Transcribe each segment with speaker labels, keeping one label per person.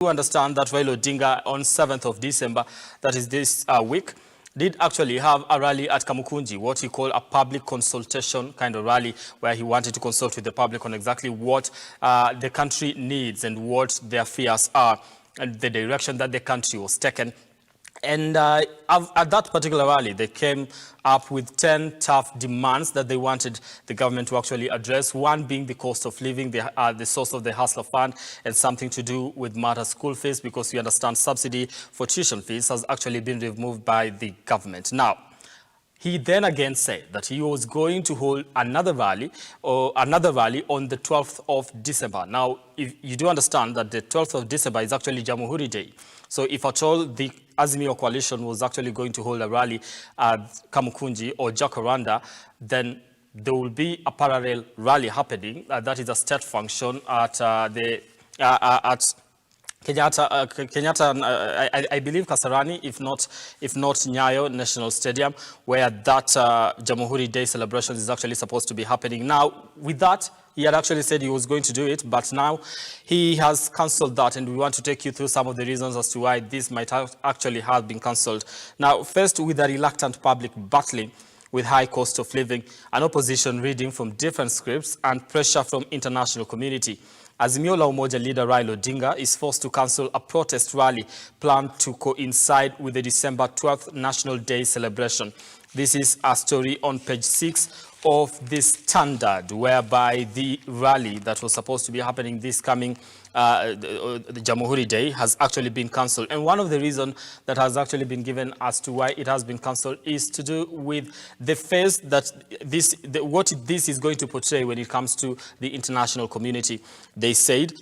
Speaker 1: You understand that Raila Odinga on 7th of December, that is this week, did actually have a rally at Kamukunji, what he called a public consultation kind of rally, where he wanted to consult with the public on exactly what the country needs and what their fears are and the direction that the country was taken. And at that particular rally, they came up with 10 tough demands that they wanted the government to actually address. One being the cost of living, the source of the Hustler Fund, and something to do with matter school fees, because we understand subsidy for tuition fees has actually been removed by the government. Now, he then again said that he was going to hold another rally on the 12th of December. Now, if you do understand that the 12th of December is actually Jamhuri Day. So if at all the Azimio coalition was actually going to hold a rally at Kamukunji or Jacaranda, then there will be a parallel rally happening. That is a state function at Kenyatta, I believe Kasarani, if not Nyayo National Stadium, where that Jamhuri Day celebration is actually supposed to be happening. Now, with that, he had actually said he was going to do it, but now he has cancelled that, and we want to take you through some of the reasons as to why this might actually have been cancelled. Now, first, with a reluctant public battling with high cost of living, an opposition reading from different scripts, and pressure from international community, Azimio la Umoja leader Raila Odinga is forced to cancel a protest rally planned to coincide with the December 12th National Day celebration. This is a story on page 6 of the Standard, whereby the rally that was supposed to be happening this coming the Jamhuri Day has actually been cancelled. And one of the reasons that has actually been given as to why it has been cancelled is to do with the face that what this is going to portray when it comes to the international community. They said,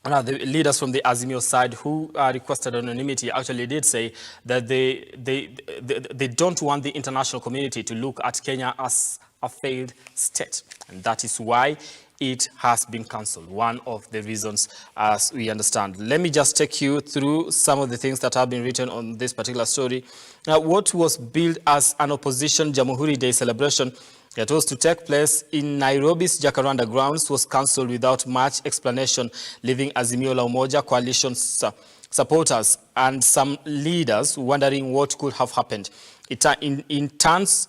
Speaker 1: the leaders from the Azimio side who requested anonymity actually did say that they don't want the international community to look at Kenya as a failed state, and that is why it has been cancelled. One of the reasons, as we understand. Let me just take you through some of the things that have been written on this particular story. Now, what was billed as an opposition Jamhuri Day celebration that was to take place in Nairobi's Jacaranda grounds was cancelled without much explanation, leaving Azimio la Umoja coalition supporters and some leaders wondering what could have happened. It turns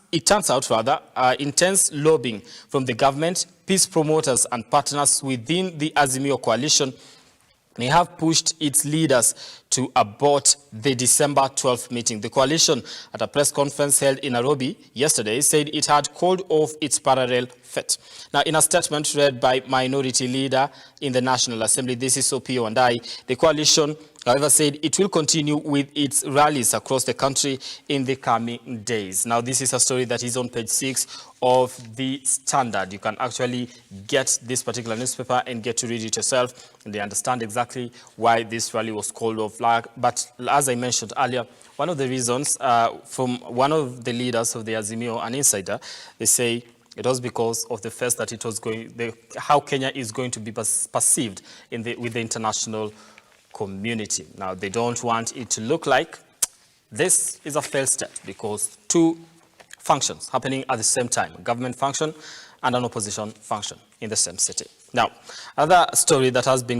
Speaker 1: out, intense lobbying from the government, peace promoters and partners within the Azimio coalition may have pushed its leaders to abort the December 12th meeting. The coalition, at a press conference held in Nairobi yesterday, said it had called off its parallel fete. Now, in a statement read by Minority Leader in the National Assembly, this is Opio and I, the coalition, however, said it will continue with its rallies across the country in the coming days. Now, this is a story that is on page 6 of the Standard. You can actually get this particular newspaper and get to read it yourself, and they understand exactly why this rally was called off. But as I mentioned earlier, one of the reasons from one of the leaders of the Azimio, an insider, they say it was because of the first that it was how Kenya is going to be perceived with the international community. Now, they don't want it to look like this is a failed state, because two functions happening at the same time, a government function and an opposition function in the same city. Now, another story that has been